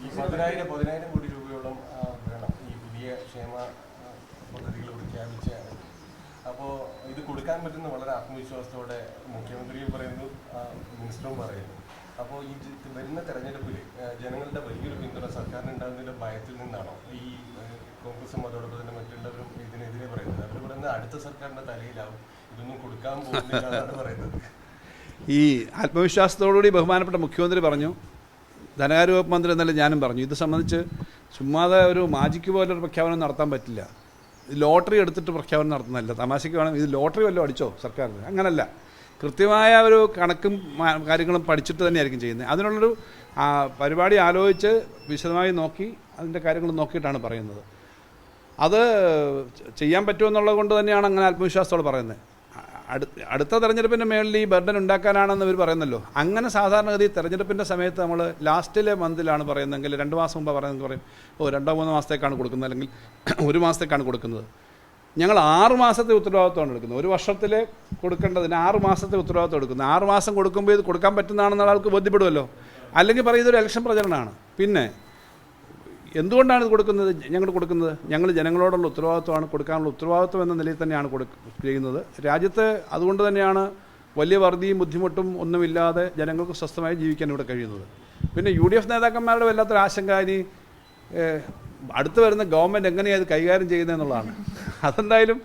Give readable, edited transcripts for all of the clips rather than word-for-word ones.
ഈ 10,000 കോടി രൂപയോളം വേണം ഈ പുതിയ ക്ഷേമ പദ്ധതികൾ പ്രഖ്യാപിച്ചാണ്. അപ്പോൾ ഇത് കൊടുക്കാൻ പറ്റുന്ന വളരെ ആത്മവിശ്വാസത്തോടെ മുഖ്യമന്ത്രിയും പറയുന്നു, മിനിസ്റ്ററും പറയുന്നു. അപ്പോൾ ഈ വരുന്ന തെരഞ്ഞെടുപ്പിൽ ജനങ്ങളുടെ വലിയൊരു പിന്തുണ സർക്കാരിന് ഉണ്ടാകുന്നതിൻ്റെ ഭയത്തിൽ നിന്നാണോ ഈ കോൺഗ്രസും അതോടൊപ്പം തന്നെ മറ്റുള്ളവരും ഇതിനെതിരെ പറയുന്നത്? അവർ പറയുന്നത് അടുത്ത സർക്കാരിൻ്റെ തലയിലാവും, ഇതൊന്നും കൊടുക്കാൻ പോകുന്നില്ല എന്നാണ് പറയുന്നത്. ഈ ആത്മവിശ്വാസത്തോടുകൂടി ബഹുമാനപ്പെട്ട മുഖ്യമന്ത്രി പറഞ്ഞു, ധനകാര്യ വകുപ്പ് മന്ത്രി എന്നല്ല ഞാനും പറഞ്ഞു, ഇത് സംബന്ധിച്ച് ചുമ്മാതെ ഒരു മാജിക്ക് പോലൊരു പ്രഖ്യാപനം നടത്താൻ പറ്റില്ല. ലോട്ടറി എടുത്തിട്ട് പ്രഖ്യാപനം നടത്തുന്നതല്ല, തമാശയ്ക്ക് വേണം. ഇത് ലോട്ടറി വല്ലതും അടിച്ചോ സർക്കാരിന്? അങ്ങനല്ല, കൃത്യമായ ഒരു കണക്കും കാര്യങ്ങളും പഠിച്ചിട്ട് തന്നെയായിരിക്കും ചെയ്യുന്നത്. അതിനുള്ളൊരു പരിപാടി ആലോചിച്ച് വിശദമായി നോക്കി അതിൻ്റെ കാര്യങ്ങൾ നോക്കിയിട്ടാണ് പറയുന്നത്. അത് ചെയ്യാൻ പറ്റുമെന്നുള്ളത് കൊണ്ട് തന്നെയാണ് അങ്ങനെ ആത്മവിശ്വാസത്തോടെ പറയുന്നത്. അടുത്ത തെരഞ്ഞെടുപ്പിൻ്റെ മേളിൽ ഈ ബർഡൻ ഉണ്ടാക്കാനാണെന്ന് ഇവർ പറയുന്നല്ലോ. അങ്ങനെ സാധാരണഗതി തെരഞ്ഞെടുപ്പിൻ്റെ സമയത്ത് നമ്മൾ ലാസ്റ്റിലെ മന്തിലാണ് പറയുന്നതെങ്കിൽ 2 മാസം മുമ്പ് പറയുന്നത് പറയും, 2-3 മാസത്തേക്കാണ് കൊടുക്കുന്നത്, അല്ലെങ്കിൽ 1 മാസത്തേക്കാണ് കൊടുക്കുന്നത്. ഞങ്ങൾ 6 മാസത്തെ ഉത്തരവാദിത്വമാണ് എടുക്കുന്നത്. 1 വർഷത്തിൽ കൊടുക്കേണ്ടതിന് 6 മാസത്തെ ഉത്തരവാദിത്വം എടുക്കുന്നത്. 6 മാസം കൊടുക്കുമ്പോൾ ഇത് കൊടുക്കാൻ പറ്റുന്നതാണെന്നുള്ള ആൾക്ക് ബോധ്യപ്പെടുമല്ലോ. അല്ലെങ്കിൽ പറയുന്നത് ഒരു ഇലക്ഷൻ പ്രചരണമാണ്. പിന്നെ എന്തുകൊണ്ടാണ് ഇത് കൊടുക്കുന്നത്? ഞങ്ങൾ ജനങ്ങളോടുള്ള ഉത്തരവാദിത്വമാണ്, കൊടുക്കാനുള്ള ഉത്തരവാദിത്വം എന്ന നിലയിൽ തന്നെയാണ് ചെയ്യുന്നത്. രാജ്യത്ത് അതുകൊണ്ട് തന്നെയാണ് വലിയ വറുതിയും ബുദ്ധിമുട്ടും ഒന്നുമില്ലാതെ ജനങ്ങൾക്ക് സ്വസ്ഥമായി ജീവിക്കാൻ ഇവിടെ കഴിയുന്നത്. പിന്നെ UDF നേതാക്കന്മാരുടെ വല്ലാത്തൊരു ആശങ്ക ഇനി അടുത്ത് വരുന്ന ഗവൺമെൻറ് എങ്ങനെയാണ് ഇത് കൈകാര്യം ചെയ്യുന്നതെന്നുള്ളതാണ്. അതെന്തായാലും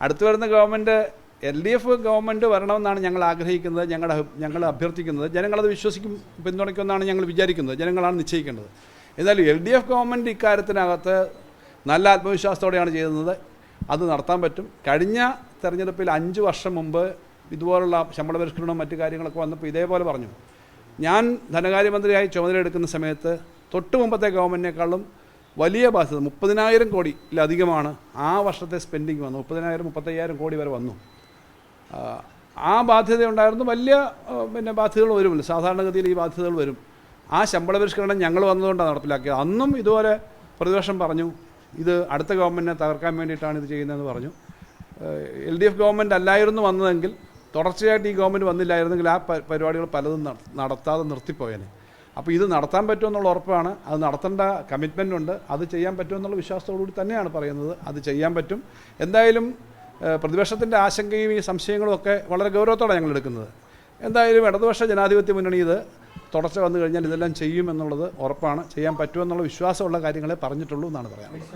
അടുത്ത് വരുന്ന ഗവൺമെൻറ് LDF ഗവൺമെൻറ് വരണമെന്നാണ് ഞങ്ങൾ ആഗ്രഹിക്കുന്നത്, ഞങ്ങൾ അഭ്യർത്ഥിക്കുന്നത്. ജനങ്ങളത് വിശ്വസിക്കും, പിന്തുണയ്ക്കുമെന്നാണ് ഞങ്ങൾ വിചാരിക്കുന്നത്. ജനങ്ങളാണ് നിശ്ചയിക്കേണ്ടത്. എന്നാലും LDF ഗവൺമെൻറ് ഇക്കാര്യത്തിനകത്ത് നല്ല ആത്മവിശ്വാസത്തോടെയാണ് ചെയ്യുന്നത്. അത് നടത്താൻ പറ്റും. കഴിഞ്ഞ തെരഞ്ഞെടുപ്പിൽ 5 വർഷം മുമ്പ് ഇതുപോലുള്ള ശമ്പള പരിഷ്കരണവും മറ്റു കാര്യങ്ങളൊക്കെ വന്നപ്പോൾ ഇതേപോലെ പറഞ്ഞു. ഞാൻ ധനകാര്യമന്ത്രിയായി ചുമതലയെടുക്കുന്ന സമയത്ത് തൊട്ട് മുമ്പത്തെ ഗവൺമെൻറ്റിനേക്കാളും വലിയ ബാധ്യത 30,000 കോടിയിലധികമാണ് ആ വർഷത്തെ സ്പെൻഡിങ് വന്നു. 30,000-35,000 കോടി വരെ വന്നു. ആ ബാധ്യതയുണ്ടായിരുന്നു. വലിയ ബാധ്യതകൾ വരുമല്ലോ, സാധാരണഗതിയിൽ ഈ ബാധ്യതകൾ വരും. ആ ശമ്പള പരിഷ്കരണം ഞങ്ങൾ വന്നതുകൊണ്ടാണ് നടപ്പിലാക്കിയത്. അന്നും ഇതുപോലെ പ്രതിപക്ഷം പറഞ്ഞു ഇത് അടുത്ത ഗവൺമെൻറ്റിനെ തകർക്കാൻ വേണ്ടിയിട്ടാണ് ഇത് ചെയ്യുന്നതെന്ന് പറഞ്ഞു. LDF ഗവൺമെൻറ് അല്ലായിരുന്നു വന്നതെങ്കിൽ, തുടർച്ചയായിട്ട് ഈ ഗവൺമെൻറ് വന്നില്ലായിരുന്നെങ്കിൽ ആ പരിപാടികൾ പലതും നടത്താതെ നിർത്തിപ്പോയേനെ. അപ്പോൾ ഇത് നടത്താൻ പറ്റുമെന്നുള്ള ഉറപ്പാണ്. അത് നടത്തേണ്ട കമ്മിറ്റ്മെൻ്റ് ഉണ്ട്. അത് ചെയ്യാൻ പറ്റുമെന്നുള്ള വിശ്വാസത്തോടുകൂടി തന്നെയാണ് പറയുന്നത്. അത് ചെയ്യാൻ പറ്റും. എന്തായാലും പ്രതിപക്ഷത്തിൻ്റെ ആശങ്കയും ഈ സംശയങ്ങളും ഒക്കെ വളരെ ഗൗരവത്തോടെ ഞങ്ങൾ എടുക്കുന്നത്. എന്തായാലും ഇടതുപക്ഷ ജനാധിപത്യ മുന്നണി ഇത് തുടർച്ച വന്നു കഴിഞ്ഞാൽ ഇതെല്ലാം ചെയ്യുമെന്നുള്ളത് ഉറപ്പാണ്. ചെയ്യാൻ പറ്റുമെന്നുള്ള വിശ്വാസമുള്ള കാര്യങ്ങളെ പറഞ്ഞിട്ടുള്ളൂ എന്നാണ് പറയാനുള്ളത്.